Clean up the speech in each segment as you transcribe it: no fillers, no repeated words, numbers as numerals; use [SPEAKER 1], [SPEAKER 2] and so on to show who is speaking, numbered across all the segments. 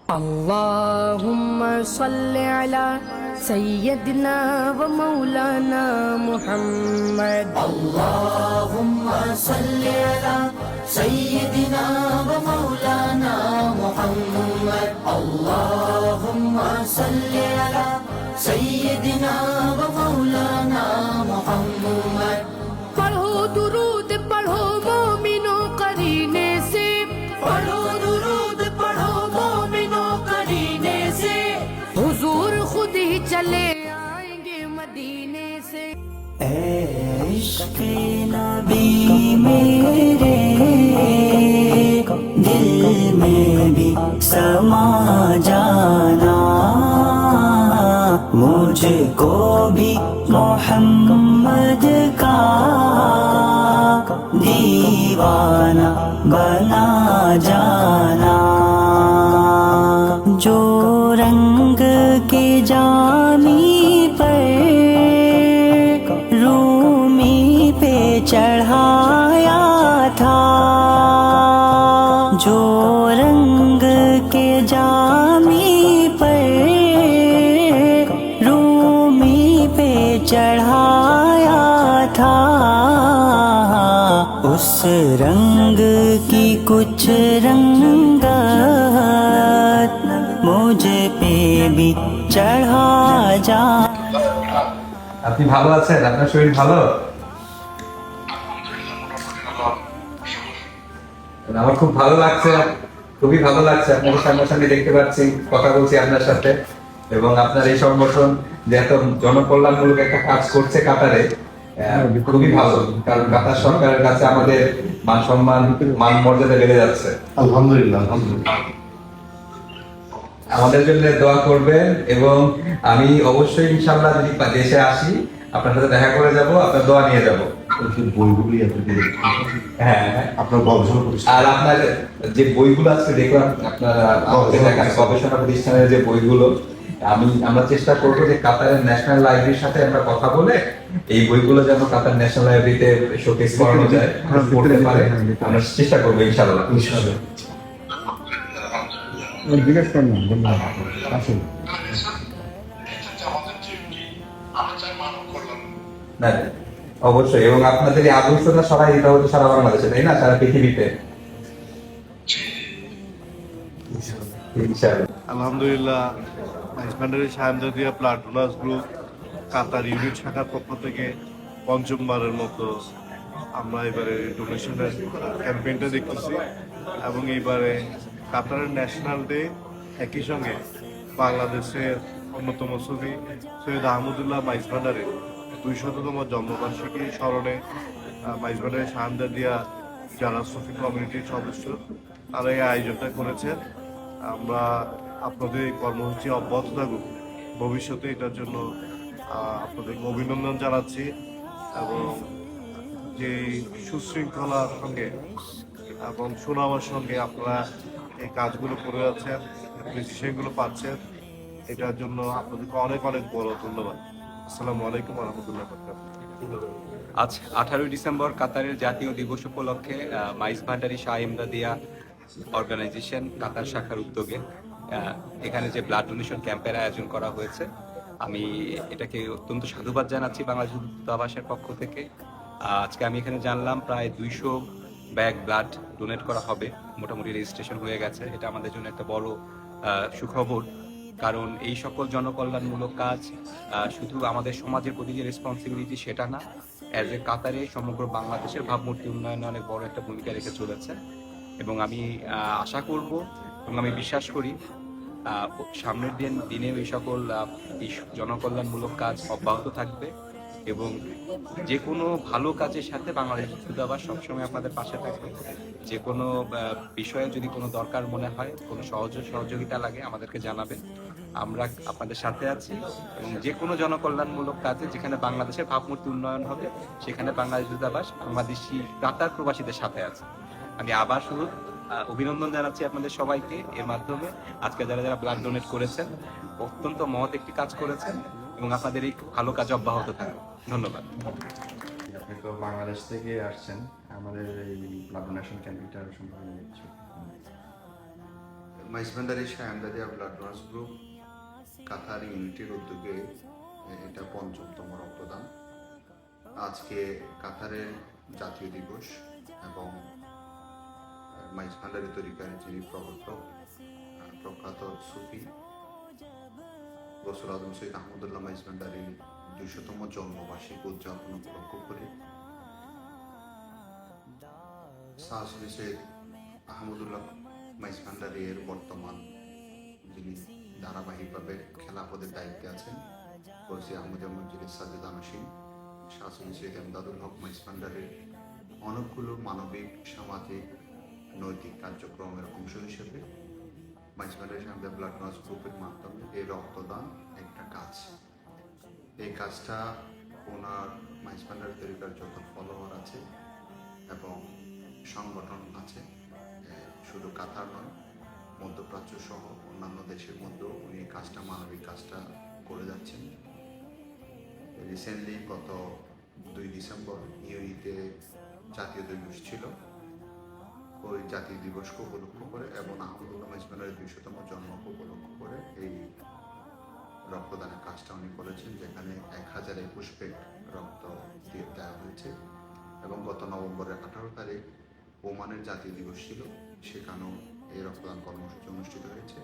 [SPEAKER 1] अल्लाहुम्मा सल्लि अला सय्यदना व मौलाना मुहम्मद।
[SPEAKER 2] अल्लाहुम्मा सल्लि अला सय्यिदिना व मौलाना मुहम्मद। अल्लाहुम्मा सल्लि अला सय्यिदिना व मौलाना मुहम्मद।
[SPEAKER 1] पढ़ो दुरूद पढ़ो मोमिनो करीने से,
[SPEAKER 2] पढ़ो दुरूद पढ़ो मोमिनो करीने से,
[SPEAKER 1] हुजूर खुद ही चले आएंगे मदीने से।
[SPEAKER 2] इश्क़ नबी मेरे दिल में भी समा जाना, मुझको भी मोहम्मद का दीवाना बना जाना। जो रंग के जामी पर रूमी पे चढ़ाया था, जो रंग के जामी पर रूमी पे चढ़ाया था, उस रंग की कुछ रंगत मुझे पे भी चढ़ा जा।
[SPEAKER 3] আপনি ভালো আছেন? আপনার শরীর ভালো? আমার খুব ভালো লাগছে, খুবই ভালো লাগছে। আপনাকে সামনাসামনি দেখতে পাচ্ছি, কথা বলছি আপনার সাথে, এবং আপনার এই সংগঠন যে এত জনকল্যাণমূলক একটা কাজ করছে কাতারে, খুবই ভালো। কারণ কাতার সরকারের কাছে আমাদের মান সম্মান, মান মর্যাদা বেড়ে যাচ্ছে।
[SPEAKER 4] আলহামদুলিল্লাহ, আলহামদুলিল্লাহ।
[SPEAKER 3] আমাদের জন্য দোয়া করবেন, এবং আমি অবশ্যই ইনশাআল্লাহ যদি দেশে আসি আপনার সাথে দেখা করে যাব, আপনার দোয়া নিয়ে যাব।
[SPEAKER 4] বইগুলি
[SPEAKER 3] হ্যাঁ,
[SPEAKER 4] আপনার গবেষণা প্রতিষ্ঠান,
[SPEAKER 3] আর আপনার যে বইগুলো আছে দেখলাম আপনারা আমাদের ঢাকার গবেষণা প্রতিষ্ঠানের যে বইগুলো, আমরা চেষ্টা করবো যে কাতারের ন্যাশনাল লাইব্রেরির সাথে আমরা কথা বলে এই বইগুলো যেন কাতার ন্যাশনাল লাইব্রেরিতে শোকেস করানো যায়, পড়তে পারে, আমরা চেষ্টা করবো ইনশাআল্লাহ।
[SPEAKER 4] জিজ্ঞেস করেন না, ধন্যবাদ। আসুন।
[SPEAKER 3] না, অবশ্যই, এবং আপনাদের এই আদর্শটা সবাই দিতে হতো সারা বাংলাদেশে, তাই না? সারা পৃথিবীতে।
[SPEAKER 5] আলহামদুলিল্লাহ, মাইজভান্ডারি শাহামজাদিয়া ব্লাড ডোনার্স গ্রুপ কাতার ইউনিট শাখার পক্ষ থেকে পঞ্চমবারের মতো আমরা এবারে ডোনেশনের ক্যাম্পেইনটা দেখতেছি, এবং এইবারে কাতারের ন্যাশনাল ডে, একই সঙ্গে বাংলাদেশের অন্যতম ছবি সৈয়দ আহমদুল্লাহ মাইজভান্ডারের 200তম জন্মবার্ষিকী স্মরণে মাইজভান্ডারি শাহামজাদিয়া যারা সুফি কমিউনিটির সদস্য তারা এই আয়োজনটা করেছেন। আমরা আপনাদের এই কর্মসূচি অব্যাহত থাকুক, ভবিষ্যতে এটার জন্য আপনাদেরকে অভিনন্দন জানাচ্ছি, এবং যে সুশৃঙ্খলার সঙ্গে এবং সুনামের সঙ্গে আপনারা এই কাজগুলো করে যাচ্ছেন, ডিসিশনগুলো পাচ্ছেন, এটার জন্য আপনাদেরকে অনেক অনেক বড় ধন্যবাদ। আসসালামু আলাইকুম ওয়া রাহমাতুল্লাহি ওয়া বারাকাতুহু।
[SPEAKER 6] আজ 18 ডিসেম্বর কাতারের জাতীয় দিবস উপলক্ষে মাইজভান্ডারি শাহ-ই-ইমদাদিয়া অর্গানাইজেশন কাতার শাখার উদ্যোগে এখানে যে ব্লাড ডোনেশন ক্যাম্পের আয়োজন করা হয়েছে, আমি এটাকে অত্যন্ত সাধুবাদ জানাচ্ছি বাংলাদেশ দূতাবাসের পক্ষ থেকে। আজকে আমি এখানে জানলাম প্রায় 200 ব্যাগ ব্লাড ডোনেট করা হবে, মোটামুটি রেজিস্ট্রেশন হয়ে গেছে। এটা আমাদের জন্য একটা বড় সুখবর, কারণ এই সকল জনকল্যাণমূলক কাজ শুধু আমাদের সমাজের প্রতি যে রেসপন্সিবিলিটি সেটা না, অ্যাজ এ কাতারে সমগ্র বাংলাদেশের ভাবমূর্তি উন্নয়নে অনেক বড় একটা ভূমিকা রেখে চলেছে। এবং আমি আশা করব এবং আমি বিশ্বাস করি সামনের দিনে এই সকল জনকল্যাণমূলক কাজ অব্যাহত থাকবে, এবং যে কোনো ভালো কাজের সাথে বাংলাদেশ দূতাবাস সবসময় আপনাদের পাশে থাকবে। যে কোনো বিষয়ে যদি কোনো দরকার মনে হয়, কোনো সহযোগিতা লাগে, আমাদেরকে জানাবেন, আমরা আপনাদের সাথে আছি। এবং যে কোনো জনকল্যাণমূলক কাজে যেখানে বাংলাদেশের ভাবমূর্তি উন্নয়ন হবে, সেখানে বাংলাদেশ দূতাবাস বাংলাদেশি কাতার প্রবাসীদের সাথে আছে। আমি আবার শুরু অভিনন্দন জানাচ্ছি আপনাদের সবাইকে এর মাধ্যমে। আজকে যারা যারা ব্লাড ডোনেট করেছেন, অত্যন্ত মহৎ একটি কাজ করেছেন, এবং আপনাদের এই ভালো কাজ অব্যাহত থাকবে। ধন্যবাদ।
[SPEAKER 7] আপনি তো বাংলাদেশ থেকে আসছেন, আমাদের এই ব্লাড ডোনেশন ক্যাম্পেইনটার সম্পর্কে
[SPEAKER 4] মাইজভান্ডারি শাহামদাদিয়া ব্লাড ডোনার্স গ্রুপ কাতার ইউনিটির উদ্যোগে এটা ৫ম রক্তদান। আজকে কাতারের জাতীয় দিবস এবং মাইজভান্ডারি তরিকার যিনি প্রবর্তক প্রখ্যাত সুফি গৌসুল আজম সৈয়দ আহমদুল্লাহ মাইজভান্ডারির ২০০তম জন্মবার্ষিকী উদযাপন উপলক্ষ করে শাহ সৈয়দ আহমদুল্লাহ মাইজভান্ডারি এর বর্তমান যিনি ধারাবাহিকভাবে খেলাফতের দায়িত্বে আছেন কৌসি আহমদিয়া মসজিদের সাজেদ আনসিন শাহ সৈয়দ এমদাদুল হক মাইজভান্ডারির অনেকগুলো মানবিক সামাজিক নৈতিক কার্যক্রমের অংশ হিসেবে মাইজভান্ডারি শাহামদাদিয়া ব্লাড ডোনার্স গ্রুপের মাধ্যমে এই রক্তদান একটা কাজ। এই কাজটা ওনার মাইজভান্ডারি তরিকার যত ফলোয়ার আছে এবং সংগঠন আছে, শুধু কাতার নয়, মধ্যপ্রাচ্য সহ অন্যান্য দেশের মধ্যেও উনি এই কাজটা, মানবিক কাজটা করে যাচ্ছেন। রিসেন্টলি গত ২ ডিসেম্বর ইউইতে জাতীয় দিবস ছিল। ওই জাতীয় দিবসকে উপলক্ষ করে এবং আহমদুল্লাহ মাইজভান্ডারির ২০০তম জন্মকে উপলক্ষ করে এই রক্তদানের কাজটা উনি করেছেন, যেখানে ১০২১ প্যাক রক্ত দেওয়া হয়েছে। এবং গত নভেম্বরের ১৮ তারিখ ওমানের জাতীয় দিবস ছিল, সেখানেও এই রক্তদান কর্মসূচি অনুষ্ঠিত হয়েছে।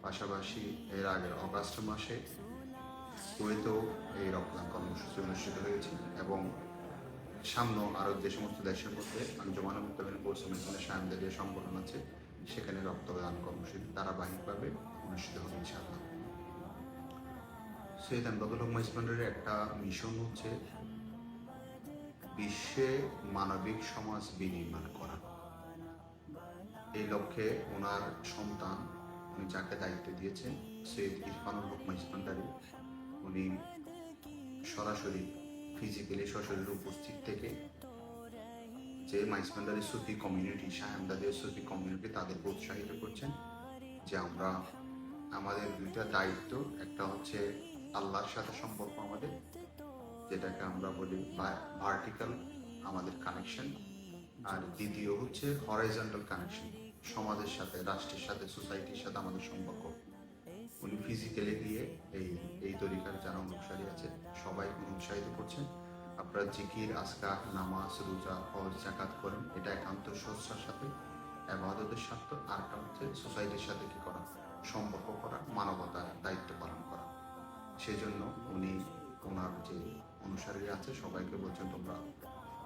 [SPEAKER 4] পাশাপাশি এর আগের অগাস্ট মাসে কুয়েতেও এই রক্তদান কর্মসূচি অনুষ্ঠিত হয়েছে এবং সামনেও আরও যে সমস্ত দেশের মধ্যে আঞ্জুমানে মুত্তাকিন পৌঁছানো শাহামদাদিয়া সংগঠন আছে, সেখানে রক্তদান কর্মসূচি ধারাবাহিকভাবে অনুষ্ঠিত হবে ইনশাআল্লাহ। সৈয়দ এমদাদুল হক মাইজভান্ডারির একটা মিশন হচ্ছে বিশ্বে মানবিক সমাজ বিনির্মাণ করা। এই লক্ষ্যে ওনার সন্তান, উনি যাকে দায়িত্ব দিয়েছেন, সৈয়দ ইরফানুল হক মাইজভান্ডারি, উনি সরাসরি ফিজিক্যালি সশরীরে উপস্থিত থেকে যে মাইজভান্ডারি সুফি কমিউনিটি, শাহামদাদিয়া সুফি কমিউনিটি, তাদেরকে উৎসাহিত করছেন যে আমরা আমাদের দুইটা দায়িত্ব, একটা হচ্ছে আল্লাহর সাথে সম্পর্ক আমাদের, যেটাকে আমরা বলি ভার্টিক্যাল আমাদের কানেকশন, আর দ্বিতীয় হচ্ছে হরাইজন্টাল কানেকশন, সমাজের সাথে, রাষ্ট্রের সাথে, সোসাইটির সাথে আমাদের সম্পর্ক। উনি ফিজিক্যালি গিয়ে এই তরিকার যারা অনুসারী আছে সবাইকে উৎসাহিত করছেন, আপনারা জিকির, আজকার, নামাজ, রোজা, হজ, যাকাত করেন, এটা একান্ত স্বচ্ছার সাথে, ইবাদতের সাথে, আরটা হচ্ছে সোসাইটির সাথে কি করা, সম্পর্ক করা, মানবতার দায়িত্ব পালন করা। সেই জন্য উনি ওনার যে অনুসারী আছে সবাইকে বলছেন তোমরা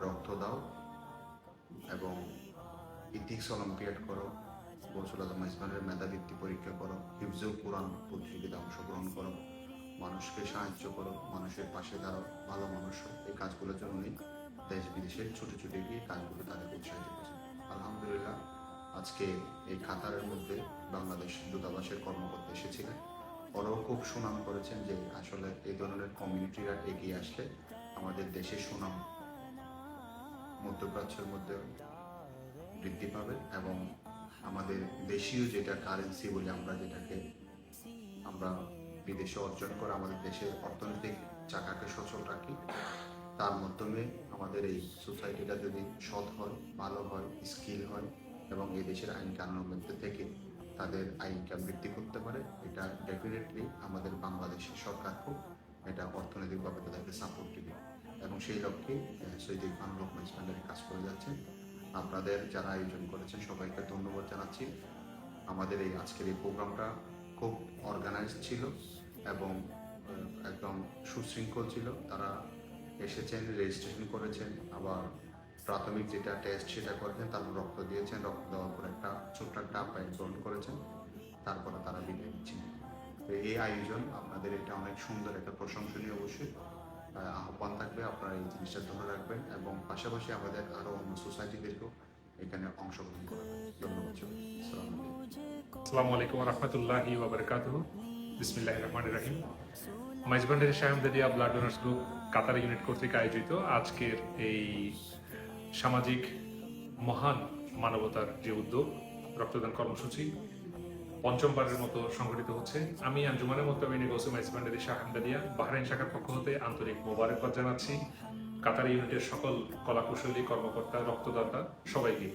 [SPEAKER 4] রক্ত দাও এবং ইথিক্স অলিম্পিয়াড করো, গৌসুল আজম মাইজভান্ডারির মেধাবৃত্তি পরীক্ষা করো, হিফজুল কোরআন প্রতিযোগিতা অংশগ্রহণ করো, মানুষকে সাহায্য করো, মানুষের পাশে দাঁড়াও, ভালো মানুষ হও। এই কাজগুলোর জন্য উনি দেশ বিদেশে ছুটে ছুটে গিয়ে কাজগুলো তাদেরকে উৎসাহিত করছেন। আলহামদুলিল্লাহ, আজকে এই কাতারের মধ্যে বাংলাদেশ দূতাবাসের কর্মকর্তা এসেছিলেন, ওরাও খুব সুনাম করেছেন যে আসলে এই ধরনের কমিউনিটিরা এগিয়ে আসলে আমাদের দেশের সুনাম মধ্যপ্রাচ্যের মধ্যে বৃদ্ধি পাবে এবং আমাদের দেশীয় যেটা কারেন্সি বলে আমরা, যেটাকে আমরা বিদেশে অর্জন করে আমাদের দেশের অর্থনৈতিক চাকাকে সচল রাখি, তার মাধ্যমে আমাদের এই সোসাইটিটা যদি সৎ হয়, ভালো হয়, স্কিল হয় এবং এই দেশের আইন কানুনের মধ্যে থেকে তাদের আইনটা বৃদ্ধি করতে পারে, এটা ডেফিনেটলি আমাদের বাংলাদেশের সরকার খুব এটা অর্থনৈতিকভাবে তাদেরকে সাপোর্ট দিবে এবং সেই লক্ষ্যে সৈয়দ ইরফানুল হক মাইজভান্ডারি কাজ করে যাচ্ছেন। আপনাদের যারা আয়োজন করেছেন সবাইকে ধন্যবাদ জানাচ্ছি। আমাদের এই আজকের এই প্রোগ্রামটা খুব অর্গানাইজড ছিল এবং একদম সুশৃঙ্খল ছিল। তারা এসেছেন, রেজিস্ট্রেশন করেছেন, আবার প্রাথমিক যেটা টেস্ট সেটা করেছেন, তারপর রক্ত দিয়েছেন, রক্ত দেওয়ার পর একটা ছোট্ট একটা আপ্যায়ন গ্রহণ করেছেন, তারপরে তারা বিদায় নিচ্ছেন। তো এই আয়োজন আপনাদের এটা অনেক সুন্দর, একটা প্রশংসনীয়, অবশ্যই আহ্বান থাকবে আপনারা এই জিনিসটা ধরে রাখবেন এবং পাশাপাশি আমাদের আরও অন্য সোসাইটিদেরকেও এখানে অংশগ্রহণ করবেন। ধন্যবাদ।
[SPEAKER 8] আসসালামু আলাইকুম রহমতুল্লাহি ওয়া বারাকাতুহু। বিসমিল্লাহির রহমানির রহিম। মাইজভান্ডারি শাহামদাদিয়া ব্লাড ডোনার্স গ্রুপ কাতার ইউনিট কর্তৃক আয়োজিত আজকের এই সামাজিক মহান মানবতার যে উদ্যোগ রক্তদান কর্মসূচি পঞ্চমবারের মতো সংগঠিত হচ্ছে। আমি আঞ্জুমানে মুত্তাকিন গৌসুল মাইজভান্ডারি শাহামদাদিয়া বাহরাইন শাখার পক্ষ হতে আন্তরিক মোবারকবাদ জানাচ্ছি কাতার ইউনিটের সকল কলাকুশলী, কর্মকর্তা, রক্তদাতা সবাইকে।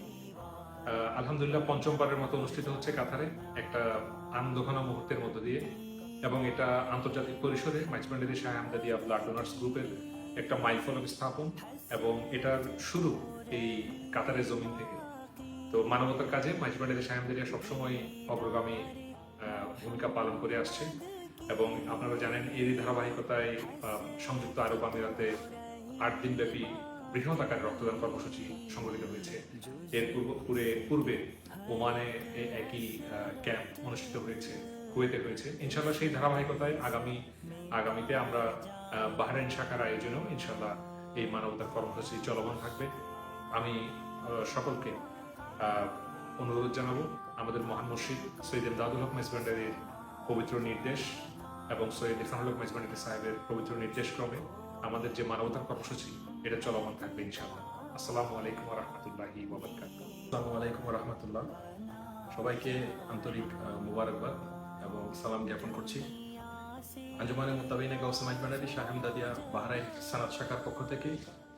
[SPEAKER 8] আলহামদুলিল্লাহ পঞ্চমবারের মতো অনুষ্ঠিত হচ্ছে কাতারে, একটা আনন্দঘন মুহূর্তের মধ্য দিয়ে, এবং এটা আন্তর্জাতিক পরিসরে মাইজভান্ডারি শাহ হামদাদিয়া ব্লাড ডোনার্স গ্রুপের একটা মাইলফলক স্থাপন, এবং এটার শুরু এই কাতারের জমিন থেকে। তো মানবতার কাজে মাইজভান্ডারি শাহ হামদাদিয়া সবসময় অগ্রগামী ভূমিকা পালন করে আসছে, এবং আপনারা জানেন এরই ধারাবাহিকতায় সংযুক্ত আরব আমিরাতে 8 দিনব্যাপী বৃহৎ আকারে রক্তদান কর্মসূচি সংগঠিত হয়েছে। এর পূর্বে ওমানে একই ক্যাম্প অনুষ্ঠিত হয়েছে, কুয়েতে হয়েছে। ইনশাল্লাহ সেই ধারাবাহিকতায় আগামীতে আমরা বাহরাইন শাখার আয়োজনেও ইনশাল্লাহ এই মানবতার কর্মসূচি চলমান থাকবে। আমি সকলকে অনুরোধ জানাবো, আমাদের মহান মুর্শিদ সৈয়দ ইমদাদুল হক মেজভান্ডারির পবিত্র নির্দেশ এবং সৈয়দ ইরফানুল হক মেজভান্ডারি সাহেবের পবিত্র নির্দেশ ক্রমে আমাদের যে মানবতার কর্মসূচি এটা চলমান থাকবে ইনশাআল্লাহ। আসসালামু আলাইকুম ওয়া রাহমাতুল্লাহি ওয়া বারাকাতুহু।
[SPEAKER 9] আসসালামু আলাইকুম ওয়া রাহমাতুল্লাহ। সবাইকে আন্তরিক মুবারকবাদ এবং সালাম জ্ঞাপন করছি। আঞ্জুমানে মুত্তাবিনে গাউসে মাইজভান্ডারি শাহ হামদাদিয়া বাহরাইন সানাত শাখার পক্ষ থেকে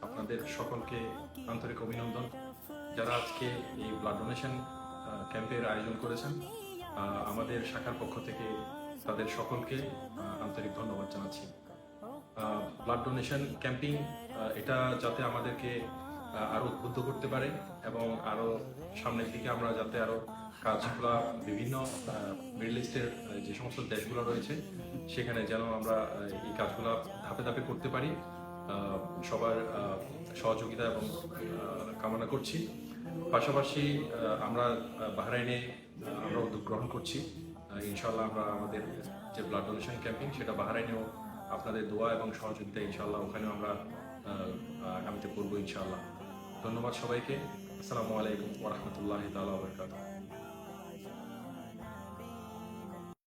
[SPEAKER 9] আপনাদের সকলকে আন্তরিক অভিনন্দন। যারা আজকে এই ব্লাড ডোনেশন ক্যাম্পের আয়োজন করেছেন, আমাদের শাখার পক্ষ থেকে তাদের সকলকে আন্তরিক ধন্যবাদ জানাচ্ছি। ব্লাড ডোনেশন ক্যাম্পিং এটা যাতে আমাদেরকে আরো উদ্বুদ্ধ করতে পারে এবং আরো সামনের দিকে আমরা যাতে আরো কাজগুলা বিভিন্ন মিডল ইস্টের যে সমস্ত দেশগুলো রয়েছে সেখানে যেন আমরা এই কাজগুলা ধাপে ধাপে করতে পারি, সবার সহযোগিতা এবং কামনা করছি। পাশাপাশি আমরা বাহরাইনে আমরা উদ্যোগ গ্রহণ করছি। ইনশাল্লাহ আমরা আমাদের যে ব্লাড ডোনেশন ক্যাম্পিং সেটা বাহরাইনেও আপনাদের দোয়া এবং সহযোগিতা ইনশাআল্লাহ ওখানেও আমরা আগামীতে করবো ইনশাআল্লাহ। ধন্যবাদ সবাইকে। আসসালামু আলাইকুম ওয়া রাহমাতুল্লাহি তাআলা ওয়া বারাকাতুহু।